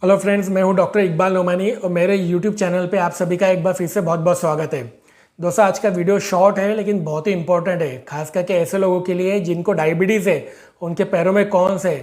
Hello friends, मैं हूं doctor Iqbal Nomani और मेरे यूट्यूब चैनल पे आप सभी का एक बार फिर से बहुत बहुत स्वागत है। दोस्तों, आज का वीडियो शॉर्ट है लेकिन बहुत ही इंपॉर्टेंट है, खास करके ऐसे लोगों के लिए जिनको डायबिटीज़ है, उनके पैरों में कॉन्स है,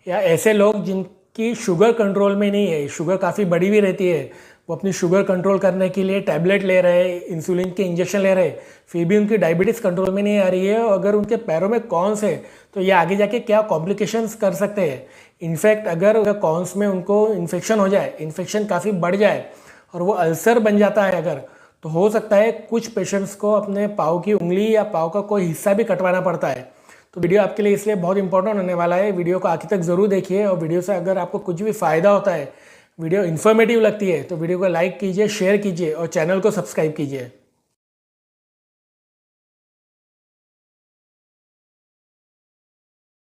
या ऐसे लोग जिनकी शुगर कंट्रोल में नहीं है, शुगर काफ़ी बढ़ी हुई रहती है, वो अपनी शुगर कंट्रोल करने के लिए टैबलेट ले रहे हैं, इंसुलिन के इंजेक्शन ले रहे हैं, फिर भी उनकी डायबिटीज़ कंट्रोल में नहीं आ रही है। और अगर उनके पैरों में कॉन्स है तो ये आगे जाके क्या कॉम्प्लिकेशंस कर सकते हैं। इनफैक्ट अगर कॉन्स में उनको इन्फेक्शन हो जाए, इन्फेक्शन काफ़ी बढ़ जाए और वो अल्सर बन जाता है अगर, तो हो सकता है कुछ पेशेंट्स को अपने पाँव की उंगली या पाँव का कोई हिस्सा भी कटवाना पड़ता है। तो वीडियो आपके लिए इसलिए बहुत इंपॉर्टेंट होने वाला है। वीडियो को आखिर तक ज़रूर देखिए और वीडियो से अगर आपको कुछ भी फ़ायदा होता है, वीडियो इन्फॉर्मेटिव लगती है, तो वीडियो को लाइक कीजिए, शेयर कीजिए और चैनल को सब्सक्राइब कीजिए।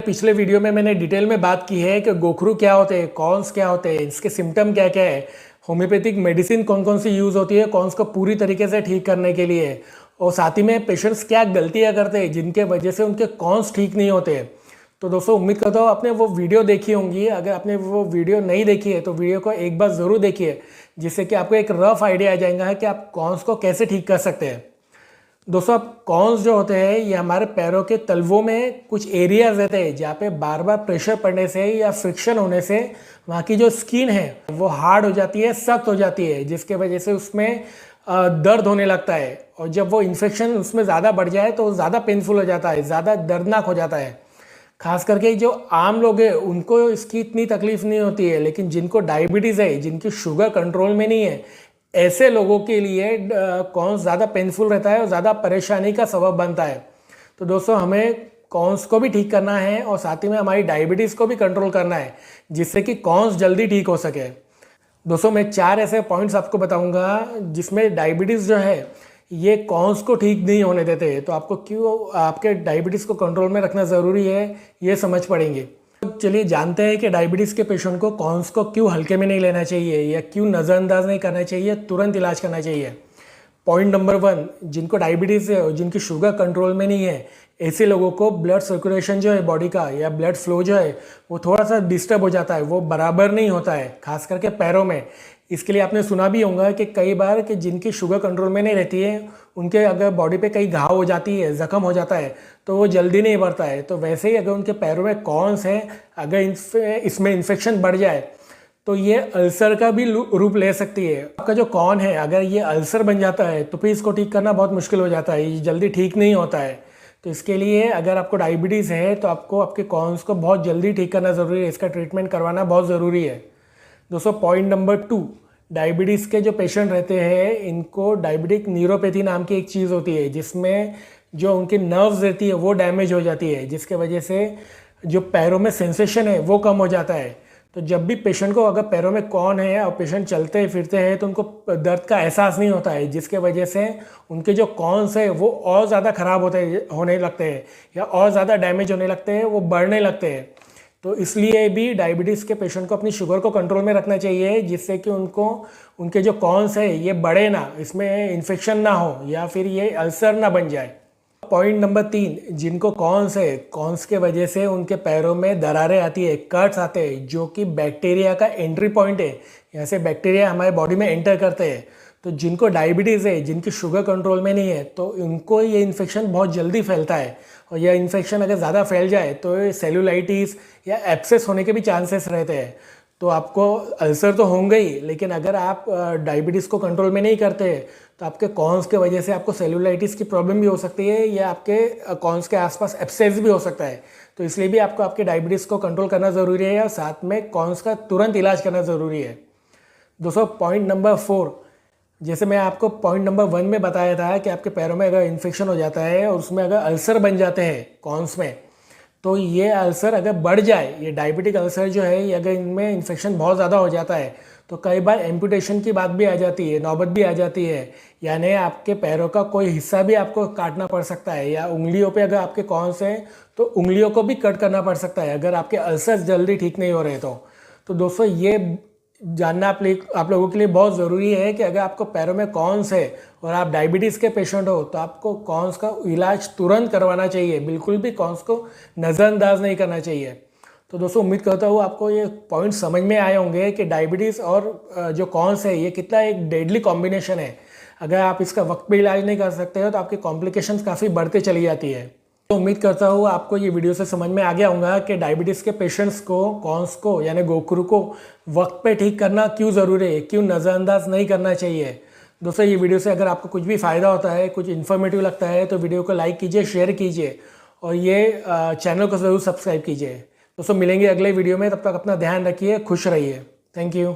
पिछले वीडियो में मैंने डिटेल में बात की है कि गोखरू क्या होते हैं, कॉन्स क्या होते हैं, इसके सिम्टम क्या क्या है, होम्योपैथिक मेडिसिन कौन कौन सी यूज़ होती है कॉन्स को पूरी तरीके से ठीक करने के लिए, और साथ ही में पेशेंट्स क्या गलतियां करते हैं जिनके वजह से उनके कॉन्स ठीक नहीं होते। तो दोस्तों, उम्मीद करता हूँ आपने वो वीडियो देखी होंगी। अगर आपने वो वीडियो नहीं देखी है तो वीडियो को एक बार ज़रूर देखिए, जिससे कि आपको एक रफ आइडिया आ जाएगा कि आप कॉन्स को कैसे ठीक कर सकते हैं। दोस्तों, अब कॉन्स जो होते हैं ये हमारे पैरों के तलवों में कुछ एरियाज रहते हैं जहाँ पे बार बार प्रेशर पड़ने से या फ्रिक्शन होने से वहाँ की जो स्किन है वो हार्ड हो जाती है, सख्त हो जाती है, जिसके वजह से उसमें दर्द होने लगता है। और जब वो इन्फेक्शन उसमें ज़्यादा बढ़ जाए तो ज़्यादा पेनफुल हो जाता है, ज़्यादा दर्दनाक हो जाता है। खास करके जो आम लोग हैं उनको इसकी इतनी तकलीफ नहीं होती है, लेकिन जिनको डायबिटीज़ है, जिनकी शुगर कंट्रोल में नहीं है, ऐसे लोगों के लिए कॉन्स ज़्यादा पेनफुल रहता है और ज़्यादा परेशानी का सबब बनता है। तो दोस्तों, हमें कॉन्स को भी ठीक करना है और साथ ही में हमारी डायबिटीज़ को भी कंट्रोल करना है, जिससे कि कॉन्स जल्दी ठीक हो सके। दोस्तों, मैं 4 ऐसे पॉइंट्स आपको बताऊंगा जिसमें डायबिटीज़ जो है ये कॉन्स को ठीक नहीं होने देते। तो आपको क्यों आपके डायबिटीज़ को कंट्रोल में रखना ज़रूरी है, ये समझ पड़ेंगे। चलिए जानते हैं कि डायबिटीज़ के पेशेंट को कॉन्स को क्यों हल्के में नहीं लेना चाहिए या क्यों नज़रअंदाज नहीं करना चाहिए, तुरंत इलाज करना चाहिए। पॉइंट नंबर 1, जिनको डायबिटीज़ है और जिनकी शुगर कंट्रोल में नहीं है, ऐसे लोगों को ब्लड सर्कुलेशन जो है बॉडी का या ब्लड फ्लो जो है वो थोड़ा सा डिस्टर्ब हो जाता है, वो बराबर नहीं होता है, खास करके पैरों में। इसके लिए आपने सुना भी होगा कि कई बार कि जिनकी शुगर कंट्रोल में नहीं रहती है, उनके अगर बॉडी पे कई घाव हो जाती है, ज़ख्म हो जाता है, तो वो जल्दी नहीं बढ़ता है। तो वैसे ही अगर उनके पैरों में कॉन्स है, अगर इसमें इन्फेक्शन बढ़ जाए तो ये अल्सर का भी रूप ले सकती है। आपका जो कॉन है अगर ये अल्सर बन जाता है तो फिर इसको ठीक करना बहुत मुश्किल हो जाता है, ये जल्दी ठीक नहीं होता है। तो इसके लिए अगर आपको डायबिटीज़ है तो आपको आपके कॉन्स को बहुत जल्दी ठीक करना ज़रूरी है, इसका ट्रीटमेंट करवाना बहुत ज़रूरी है। दोस्तों, पॉइंट नंबर 2, डायबिटीज़ के जो पेशेंट रहते हैं इनको डायबिटिक न्यूरोपैथी नाम की एक चीज़ होती है, जिसमें जो उनकी नर्व्स रहती है वो डैमेज हो जाती है, जिसके वजह से जो पैरों में सेंसेशन है वो कम हो जाता है। तो जब भी पेशेंट को अगर पैरों में कॉन है और पेशेंट चलते फिरते हैं तो उनको दर्द का एहसास नहीं होता है, जिसके वजह से उनके जो कॉन्स है वो और ज़्यादा ख़राब होने लगते हैं या और ज़्यादा डैमेज होने लगते हैं, वो बढ़ने लगते हैं। तो इसलिए भी डायबिटीज़ के पेशेंट को अपनी शुगर को कंट्रोल में रखना चाहिए, जिससे कि उनको उनके जो कॉन्स है ये बढ़े ना, इसमें इन्फेक्शन ना हो या फिर ये अल्सर ना बन जाए। पॉइंट नंबर 3, जिनको कॉन्स है, कॉन्स के वजह से उनके पैरों में दरारें आती है, कट्स आते हैं, जो कि बैक्टीरिया का एंट्री पॉइंट है, यहाँ से बैक्टीरिया हमारे बॉडी में एंटर करते हैं। तो जिनको डायबिटीज़ है, जिनकी शुगर कंट्रोल में नहीं है, तो उनको ये इन्फेक्शन बहुत जल्दी फैलता है और यह इन्फेक्शन अगर ज़्यादा फैल जाए तो सेलुलाइटिस या एब्सेस होने के भी चांसेस रहते हैं। तो आपको अल्सर तो होंगे ही, लेकिन अगर आप डायबिटीज़ को कंट्रोल में नहीं करते तो आपके कॉन्स के वजह से आपको सेलुलाइटिस की प्रॉब्लम भी हो सकती है या आपके कॉन्स के आसपास एब्सेस भी हो सकता है। तो इसलिए भी आपको आपके डायबिटीज़ को कंट्रोल करना ज़रूरी है और साथ में कॉन्स का तुरंत इलाज करना ज़रूरी है। दोस्तों, पॉइंट नंबर 4, जैसे मैं आपको पॉइंट नंबर 1 में बताया था कि आपके पैरों में अगर इन्फेक्शन हो जाता है और उसमें अगर अल्सर बन जाते हैं कॉन्स में, तो ये अल्सर अगर बढ़ जाए, ये डायबिटिक अल्सर जो है, ये अगर इनमें इन्फेक्शन बहुत ज़्यादा हो जाता है तो कई बार एम्पुटेशन की बात भी आ जाती है, नौबत भी आ जाती है, यानी आपके पैरों का कोई हिस्सा भी आपको काटना पड़ सकता है, या उंगलियों पे अगर आपके कॉन्स हैं तो उंगलियों को भी कट करना पड़ सकता है अगर आपके अल्सर जल्दी ठीक नहीं हो रहे तो दोस्तों, ये जानना आप लोगों के लिए बहुत ज़रूरी है कि अगर आपको पैरों में कॉन्स है और आप डायबिटीज़ के पेशेंट हो तो आपको कॉन्स का इलाज तुरंत करवाना चाहिए, बिल्कुल भी कॉन्स को नज़रअंदाज नहीं करना चाहिए। तो दोस्तों उम्मीद करता हूँ आपको ये पॉइंट समझ में आए होंगे कि डायबिटीज़ और जो कॉन्स है ये कितना एक डेडली कॉम्बिनेशन है। अगर आप इसका वक्त पे इलाज नहीं कर सकते हो तो आपकी कॉम्प्लिकेशंस काफ़ी बढ़ते चली जाती है। तो उम्मीद करता हूँ आपको ये वीडियो से समझ में आ गया होगा कि डायबिटीज़ के पेशेंट्स को कॉन्स को यानी गोखरू को वक्त पे ठीक करना क्यों ज़रूरी है, क्यों नज़रअंदाज नहीं करना चाहिए। दोस्तों ये वीडियो से अगर आपको कुछ भी फ़ायदा होता है, कुछ इन्फॉर्मेटिव लगता है तो वीडियो को लाइक कीजिए, शेयर कीजिए और ये चैनल को ज़रूर सब्सक्राइब कीजिए। दोस्तों मिलेंगे अगले वीडियो में, तब तक अपना ध्यान रखिए, खुश रहिए। Thank you.